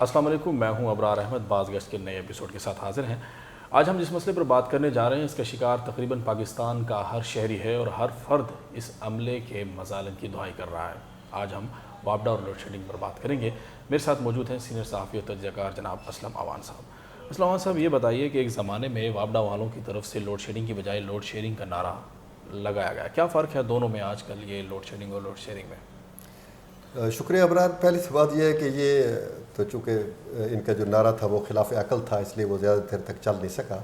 السلام علیکم، میں ہوں ابرار احمد، بعض گشت کے نئے ایپیسوڈ کے ساتھ حاضر ہیں۔ آج ہم جس مسئلے پر بات کرنے جا رہے ہیں اس کا شکار تقریباً پاکستان کا ہر شہری ہے اور ہر فرد اس عملے کے مظالم کی دعائی کر رہا ہے۔ آج ہم وابڈا اور لوڈ شیڈنگ پر بات کریں گے۔ میرے ساتھ موجود ہیں سینئر صحافی اور تجزیہ کار جناب اسلم عوان صاحب۔ اسلم عوان صاحب، یہ بتائیے کہ ایک زمانے میں وابڈا والوں کی طرف سے لوڈ شیڈنگ کی بجائے لوڈ شیئرنگ کا نعرہ لگایا گیا، کیا فرق ہے دونوں میں آج کل یہ لوڈ شیڈنگ اور لوڈ شیئرنگ میں؟ شکریہ ابرار۔ پہلی سی بات یہ ہے کہ یہ تو چونکہ ان کا جو نعرہ تھا وہ خلاف عقل تھا، اس لیے وہ زیادہ دیر تک چل نہیں سکا۔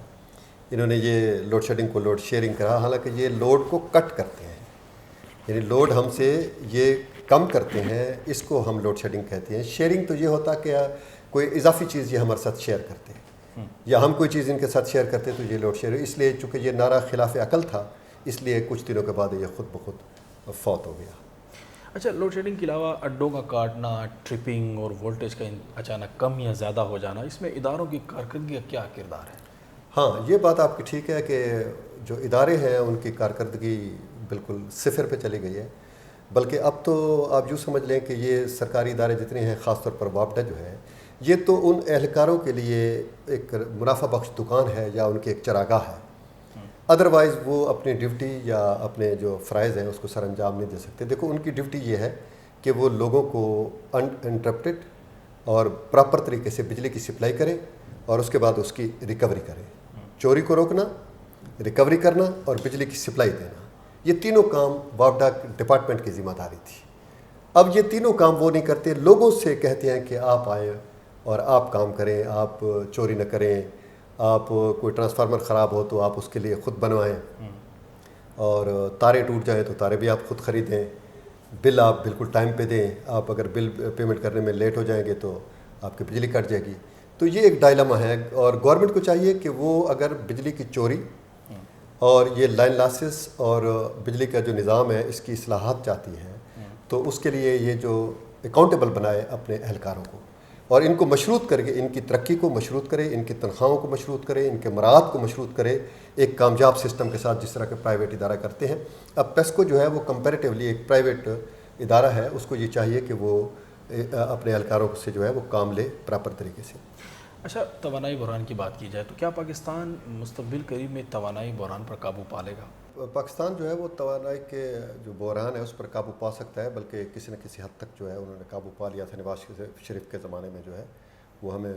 انہوں نے یہ لوڈ شیڈنگ کو لوڈ شیئرنگ کہا، حالانکہ یہ لوڈ کو کٹ کرتے ہیں، یعنی لوڈ ہم سے یہ کم کرتے ہیں، اس کو ہم لوڈ شیڈنگ کہتے ہیں۔ شیئرنگ تو یہ ہوتا کہ کوئی اضافی چیز یہ ہمارے ساتھ شیئر کرتے ہیں یا ہم کوئی چیز ان کے ساتھ شیئر کرتے ہیں، تو یہ لوڈ شیئر ہے۔ اس لیے چونکہ یہ نعرہ خلاف عقل تھا، اس لیے کچھ دنوں کے بعد یہ خود بخود فوت ہو گیا۔ اچھا، لوڈ شیڈنگ کے علاوہ اڈوں کا کاٹنا، ٹرپنگ اور وولٹیج کا اچانک کم یا زیادہ ہو جانا، اس میں اداروں کی کارکردگی کا کیا کردار ہے؟ ہاں، یہ بات آپ کی ٹھیک ہے کہ جو ادارے ہیں ان کی کارکردگی بالکل صفر پہ چلی گئی ہے، بلکہ اب تو آپ یوں سمجھ لیں کہ یہ سرکاری ادارے جتنے ہیں، خاص طور پر وابڈا جو ہے، یہ تو ان اہلکاروں کے لیے ایک منافع بخش دکان ہے یا ان کی ایک چراگاہ ہے۔ ادروائز وہ اپنی ڈیوٹی یا اپنے جو فرائض ہیں اس کو سر انجام نہیں دے سکتے۔ دیکھو، ان کی ڈیوٹی یہ ہے کہ وہ لوگوں کو انٹرپٹڈ اور پراپر طریقے سے بجلی کی سپلائی کریں اور اس کے بعد اس کی ریکوری کریں۔ چوری کو روکنا، ریکوری کرنا اور بجلی کی سپلائی دینا، یہ تینوں کام وابڈا ڈپارٹمنٹ کی ذمہ داری تھی۔ اب یہ تینوں کام وہ نہیں کرتے، لوگوں سے کہتے ہیں کہ آپ آئیں اور آپ کام کریں، آپ چوری نہ کریں، آپ کوئی ٹرانسفارمر خراب ہو تو آپ اس کے لیے خود بنوائیں، اور تارے ٹوٹ جائیں تو تارے بھی آپ خود خریدیں، بل آپ بالکل ٹائم پہ دیں۔ آپ اگر بل پیمنٹ کرنے میں لیٹ ہو جائیں گے تو آپ کی بجلی کٹ جائے گی۔ تو یہ ایک ڈائلما ہے، اور گورنمنٹ کو چاہیے کہ وہ اگر بجلی کی چوری اور یہ لائن لاسز اور بجلی کا جو نظام ہے اس کی اصلاحات چاہتی ہے، تو اس کے لیے یہ جو اکاؤنٹیبل بنائے اپنے اہلکاروں کو، اور ان کو مشروط کر کے ان کی ترقی کو مشروط کرے، ان کی تنخواہوں کو مشروط کرے، ان کے مراعات کو مشروط کرے ایک کامیاب سسٹم کے ساتھ، جس طرح کے پرائیویٹ ادارہ کرتے ہیں۔ اب پیسکو جو ہے وہ کمپیریٹیولی ایک پرائیویٹ ادارہ ہے، اس کو یہ چاہیے کہ وہ اپنے اہلکاروں سے جو ہے وہ کام لے پراپر طریقے سے۔ اچھا، توانائی بحران کی بات کی جائے تو کیا پاکستان مستقبل قریب میں توانائی بحران پر قابو پا لے گا؟ پاکستان جو ہے وہ توانائی کے جو بحران ہے اس پر قابو پا سکتا ہے، بلکہ کسی نہ کسی حد تک جو ہے انہوں نے قابو پا لیا تھا۔ نواز شریف کے زمانے میں جو ہے وہ ہمیں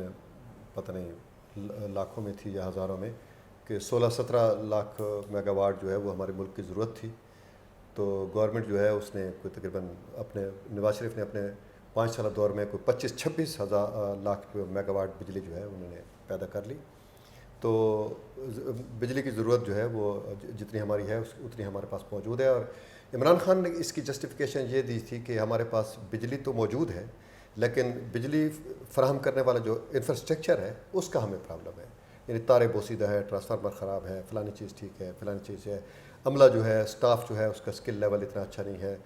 پتہ نہیں لاکھوں میں تھی یا ہزاروں میں، کہ 16-17 لاکھ میگا واٹ جو ہے وہ ہمارے ملک کی ضرورت تھی۔ تو گورنمنٹ جو ہے اس نے کوئی تقریباً اپنے نواز شریف نے اپنے 5 سالہ دور میں کوئی 25-26 لاکھ میگا واٹ بجلی جو ہے انہوں نے پیدا کر لی۔ تو بجلی کی ضرورت جو ہے وہ جتنی ہماری ہے اتنی ہمارے پاس موجود ہے، اور عمران خان نے اس کی جسٹیفیکیشن یہ دی تھی کہ ہمارے پاس بجلی تو موجود ہے، لیکن بجلی فراہم کرنے والا جو انفراسٹرکچر ہے اس کا ہمیں پرابلم ہے، یعنی تارے بوسیدہ ہے، ٹرانسفارمر خراب ہے، فلانی چیز ٹھیک ہے، فلانی چیز ہے، عملہ جو ہے، سٹاف جو ہے اس کا سکل لیول اتنا اچھا نہیں ہے،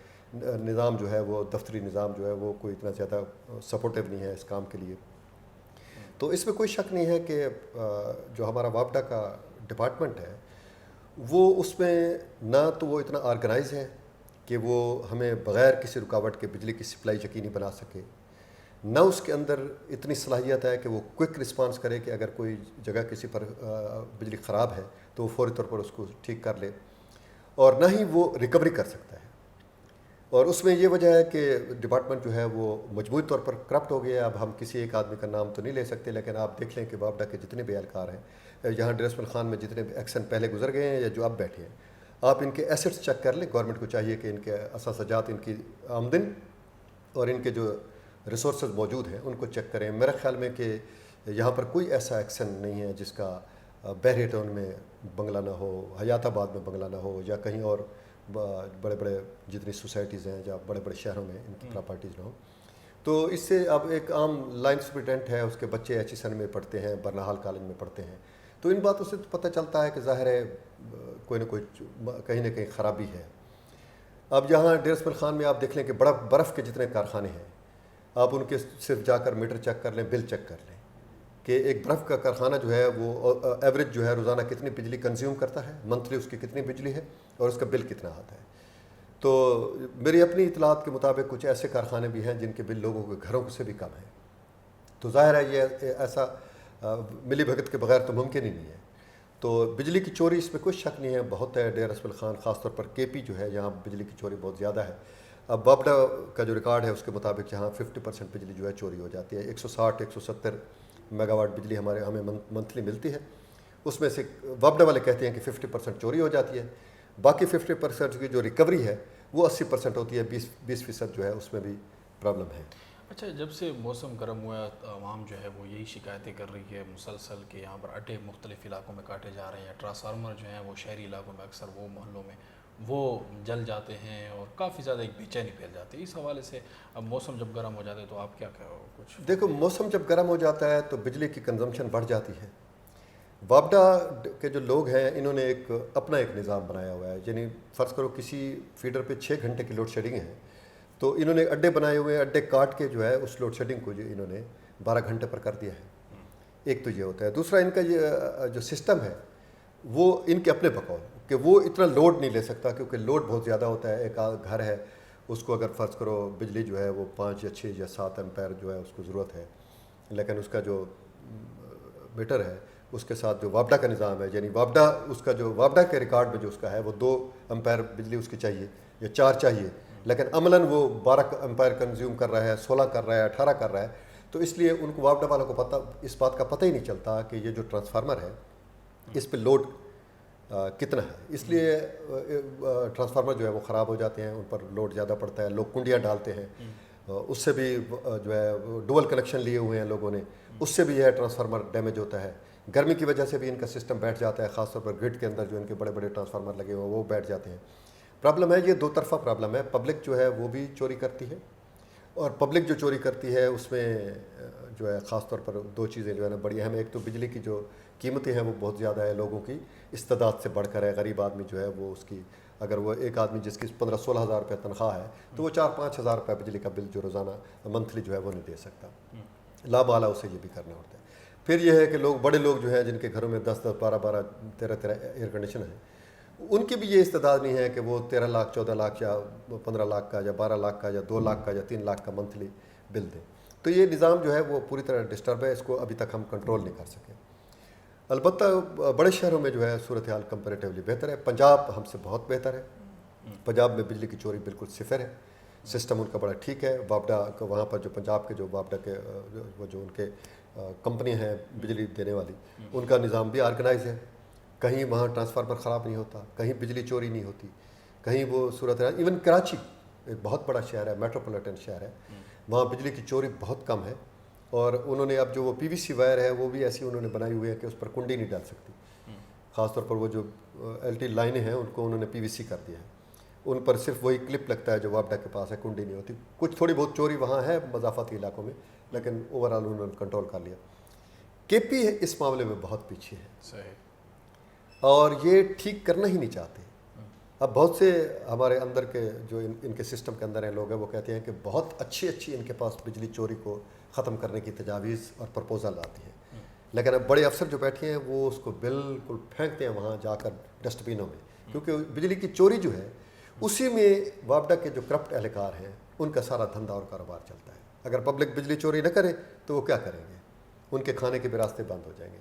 نظام جو ہے وہ دفتری نظام جو ہے وہ کوئی اتنا زیادہ سپورٹیو نہیں ہے اس کام کے لیے۔ تو اس میں کوئی شک نہیں ہے کہ جو ہمارا وابڈا کا ڈپارٹمنٹ ہے وہ اس میں نہ تو وہ اتنا آرگنائز ہے کہ وہ ہمیں بغیر کسی رکاوٹ کے بجلی کی سپلائی یقینی بنا سکے، نہ اس کے اندر اتنی صلاحیت ہے کہ وہ کوئک رسپانس کرے کہ اگر کوئی جگہ کسی پر بجلی خراب ہے تو وہ فوری طور پر اس کو ٹھیک کر لے، اور نہ ہی وہ ریکوری کر سکتا ہے۔ اور اس میں یہ وجہ ہے کہ ڈپارٹمنٹ جو ہے وہ مجموعی طور پر کرپٹ ہو گیا ہے۔ اب ہم کسی ایک آدمی کا نام تو نہیں لے سکتے، لیکن آپ دیکھ لیں کہ وابڈا کے جتنے بھی اہلکار ہیں، یہاں ڈریسمل خان میں جتنے بھی ایکشن پہلے گزر گئے ہیں یا جو اب بیٹھے ہیں، آپ ان کے ایسٹس چیک کر لیں۔ گورنمنٹ کو چاہیے کہ ان کے اثاثجات، ان کی آمدن اور ان کے جو ریسورسز موجود ہیں ان کو چیک کریں۔ میرا خیال میں کہ یہاں پر کوئی ایسا ایکشن نہیں ہے جس کا بحری ٹاؤن میں بنگلہ نہ ہو، حیات آباد میں بنگلہ نہ ہو، یا کہیں اور بڑے بڑے جتنی سوسائٹیز ہیں یا بڑے بڑے شہروں میں ان کی پراپرٹیز نہ ہوں۔ تو اس سے اب ایک عام لائن سپرنٹینڈنٹ ہے، اس کے بچے ایچ ایس این میں پڑھتے ہیں، برناہال کالج میں پڑھتے ہیں، تو ان باتوں سے پتہ چلتا ہے کہ ظاہر ہے کوئی نہ کوئی کہیں نہ کہیں خرابی ہے۔ اب یہاں ڈیر اسماعیل خان میں آپ دیکھ لیں کہ بڑا برف کے جتنے کارخانے ہیں، آپ ان کے صرف جا کر میٹر چیک کر لیں، بل چیک کر لیں کہ ایک برف کا کارخانہ جو ہے وہ ایوریج جو ہے روزانہ کتنی بجلی کنزیوم کرتا ہے، منتھلی اس کی کتنی بجلی ہے اور اس کا بل کتنا آتا ہے۔ تو میری اپنی اطلاعات کے مطابق کچھ ایسے کارخانے بھی ہیں جن کے بل لوگوں کے گھروں سے بھی کم ہیں۔ تو ظاہر ہے یہ ایسا ملی بھگت کے بغیر تو ممکن ہی نہیں ہے. تو بجلی کی چوری اس میں کوئی شک نہیں ہے, بہت ہے. ڈیر اسماعیل خان خاص طور پر کے پی جو ہے یہاں بجلی کی چوری بہت زیادہ ہے. اب وابڈا کا جو ریکارڈ ہے اس کے مطابق یہاں 50% بجلی جو ہے چوری ہو جاتی ہے. 160-170 میگا واٹ بجلی ہمیں منتھلی ملتی ہے. اس میں سے وابڈا والے کہتے ہیں کہ 50% چوری ہو جاتی ہے. باقی 50% کی جو ریکوری ہے وہ 80% ہوتی ہے. 20% جو ہے اس میں بھی پرابلم ہے. اچھا, جب سے موسم گرم ہوا عوام جو ہے وہ یہی شکایتیں کر رہی ہے مسلسل کہ یہاں پر اٹے مختلف علاقوں میں کاٹے جا رہے ہیں, ٹرانسفارمر جو ہیں وہ شہری علاقوں میں اکثر وہ محلوں میں وہ جل جاتے ہیں اور کافی زیادہ ایک بے چینی پھیل جاتی ہے. اس حوالے سے اب موسم جب گرم ہو جاتا ہے تو آپ کیا کہو کچھ؟ دیکھو, موسم جب گرم ہو جاتا ہے تو بجلی کی کنزمپشن بڑھ جاتی ہے. وابڈا کے جو لوگ ہیں انہوں نے اپنا ایک نظام بنایا ہوا ہے. یعنی فرض کرو کسی فیڈر پہ 6 گھنٹے کی لوڈ شیڈنگ ہے تو انہوں نے اڈے بنائے ہوئے ہیں. اڈے کاٹ کے جو ہے اس لوڈ شیڈنگ کو جو انہوں نے 12 گھنٹے پر کر دیا ہے. ایک تو یہ ہوتا ہے. دوسرا ان کا یہ جو سسٹم ہے وہ ان کے اپنے بقول کہ وہ اتنا لوڈ نہیں لے سکتا کیونکہ لوڈ بہت زیادہ ہوتا ہے. ایک گھر ہے اس کو اگر فرض کرو بجلی جو ہے وہ 5 یا 6 یا 7 ایمپیر جو ہے اس کو ضرورت ہے, لیکن اس کا جو میٹر ہے اس کے ساتھ جو وابڈا کا نظام ہے, یعنی وابڈا اس کا جو وابڈا کے ریکارڈ میں جو اس کا ہے وہ 2 ایمپیر بجلی اس کی چاہیے یا 4 چاہیے, لیکن عملاً وہ 12 ایمپیر کنزیوم کر رہا ہے, 16 کر رہا ہے, 18 کر رہا ہے. تو اس لیے ان کو وابڈا والوں کو اس بات کا پتہ ہی نہیں چلتا کہ یہ جو ٹرانسفارمر ہے اس پہ لوڈ کتنا ہے. اس لیے ٹرانسفارمر جو ہے وہ خراب ہو جاتے ہیں, ان پر لوڈ زیادہ پڑتا ہے. لوگ کنڈیاں ڈالتے ہیں, اس سے بھی جو ہے ڈول کنیکشن لیے ہوئے ہیں لوگوں نے, اس سے بھی یہ ٹرانسفارمر ڈیمیج ہوتا ہے. گرمی کی وجہ سے بھی ان کا سسٹم بیٹھ جاتا ہے, خاص طور پر گرڈ کے اندر جو ان کے بڑے بڑے ٹرانسفارمر لگے ہوئے ہیں وہ بیٹھ جاتے ہیں. پرابلم ہے, یہ 2 طرفہ پرابلم ہے. پبلک جو ہے وہ بھی چوری کرتی ہے, اور پبلک جو چوری کرتی ہے اس میں جو ہے خاص طور پر 2 چیزیں جو ہے نا بڑی اہم ہیں. ایک تو بجلی کی جو قیمتیں ہیں وہ بہت زیادہ ہے, لوگوں کی استعداد سے بڑھ کر ہے. غریب آدمی جو ہے وہ اس کی اگر وہ ایک آدمی جس کی 15-16 ہزار روپے تنخواہ ہے تو وہ 4-5 ہزار روپے بجلی کا بل جو روزانہ منتھلی جو ہے وہ نہیں دے سکتا. لامالا اسے یہ بھی کرنا ہوتا ہے. پھر یہ ہے کہ لوگ بڑے لوگ جو ہیں جن کے گھروں میں 10-10, 12-12, 13-13 ایئر کنڈیشن ہیں, ان کی بھی یہ استعداد نہیں ہے کہ وہ 13 لاکھ 14 لاکھ یا 15 لاکھ کا یا 12 لاکھ کا یا 2 لاکھ کا یا 3 لاکھ کا منتھلی بل دیں. تو یہ نظام جو ہے وہ پوری طرح ڈسٹرب ہے. اس کو ابھی تک ہم کنٹرول نہیں کر سکے. البتہ بڑے شہروں میں جو ہے صورتحال کمپیریٹیولی بہتر ہے. پنجاب ہم سے بہت بہتر ہے. پنجاب میں بجلی کی چوری بالکل صفر ہے. سسٹم ان کا بڑا ٹھیک ہے. وابڈا وہاں پر جو پنجاب کے جو وابڈا کے وہ جو ان کے کمپنی ہیں بجلی دینے والی, ان کا نظام بھی آرگنائز ہے. کہیں وہاں ٹرانسفارمر خراب نہیں ہوتا, کہیں بجلی چوری نہیں ہوتی, کہیں وہ صورت ہے. ایون کراچی ایک بہت بڑا شہر ہے, میٹروپولیٹن شہر ہے, وہاں بجلی کی چوری بہت کم ہے. اور انہوں نے اب جو وہ پی وی سی وائر ہے وہ بھی ایسی انہوں نے بنائی ہوئی ہے کہ اس پر کنڈی نہیں ڈال سکتی. خاص طور پر وہ جو ایل ٹی لائنیں ہیں ان کو انہوں نے پی وی سی کر دیا ہے. ان پر صرف وہی کلپ لگتا ہے جو وابڈا کے پاس ہے, کنڈی نہیں ہوتی. کچھ تھوڑی بہت چوری وہاں ہے مضافاتی علاقوں میں, لیکن اوور آل انہوں نے کنٹرول کر لیا. کے پی اس معاملے میں بہت پیچھے ہے. صحیح. اور یہ ٹھیک کرنا ہی نہیں چاہتے. اب بہت سے ہمارے اندر کے جو ان کے سسٹم کے اندر ہیں لوگ ہیں وہ کہتے ہیں کہ بہت اچھی ان کے پاس بجلی چوری کو ختم کرنے کی تجاویز اور پرپوزل آتی ہے, لیکن اب بڑے افسر جو بیٹھے ہیں وہ اس کو بالکل پھینکتے ہیں وہاں جا کر ڈسٹ بینوں میں, کیونکہ بجلی کی چوری جو ہے اسی میں وابڈا کے جو کرپٹ اہلکار ہیں ان کا سارا دھندا اور کاروبار چلتا ہے. اگر پبلک بجلی چوری نہ کرے تو وہ کیا کریں گے, ان کے کھانے کے بھی راستے بند ہو جائیں گے.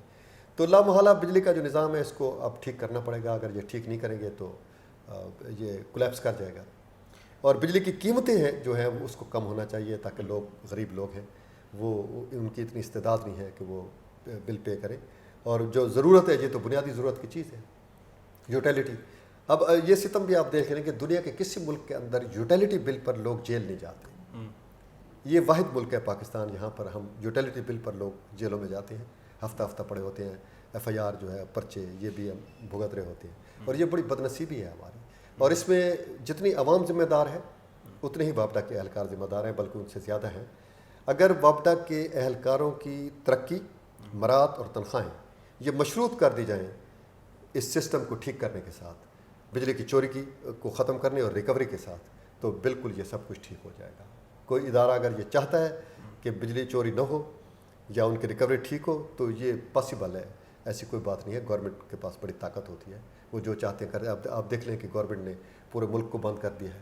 تو لامحالہ بجلی کا جو نظام ہے اس کو اب ٹھیک کرنا پڑے گا. اگر یہ ٹھیک نہیں کریں گے تو یہ کولیپس کر جائے گا. اور بجلی کی قیمتیں ہیں جو ہیں وہ اس کو کم ہونا چاہیے تاکہ لوگ غریب لوگ ہیں وہ ان کی اتنی استعداد نہیں ہے کہ وہ بل پے کریں. اور جو ضرورت ہے یہ تو بنیادی ضرورت کی چیز ہے, یوٹیلیٹی. اب یہ ستم بھی آپ دیکھ لیں کہ دنیا کے کسی ملک کے اندر یوٹیلیٹی بل پر لوگ جیل نہیں جاتے. یہ واحد ملک ہے پاکستان, یہاں پر ہم یوٹیلیٹی بل پر لوگ جیلوں میں جاتے ہیں, ہفتہ ہفتہ پڑے ہوتے ہیں. ایف آئی آر جو ہے پرچے یہ بھی ہم بھگت رہے ہوتے ہیں, اور یہ بڑی بدنصیبی ہے ہماری. اور اس میں جتنی عوام ذمہ دار ہے اتنے ہی وابڈا کے اہلکار ذمہ دار ہیں, بلکہ ان سے زیادہ ہیں. اگر وابڈا کے اہلکاروں کی ترقی, مراد اور تنخواہیں یہ مشروط کر دی جائیں اس سسٹم کو ٹھیک کرنے کے ساتھ, بجلی کی چوری کو ختم کرنے اور ریکوری کے ساتھ, تو بالکل یہ سب کچھ ٹھیک ہو جائے گا. کوئی ادارہ اگر یہ چاہتا ہے کہ بجلی چوری نہ ہو یا ان کی ریکوری ٹھیک ہو تو یہ پاسبل ہے. ایسی کوئی بات نہیں ہے. گورنمنٹ کے پاس بڑی طاقت ہوتی ہے, وہ جو چاہتے ہیں کرتے ہیں. آپ دیکھ لیں کہ گورنمنٹ نے پورے ملک کو بند کر دیا ہے,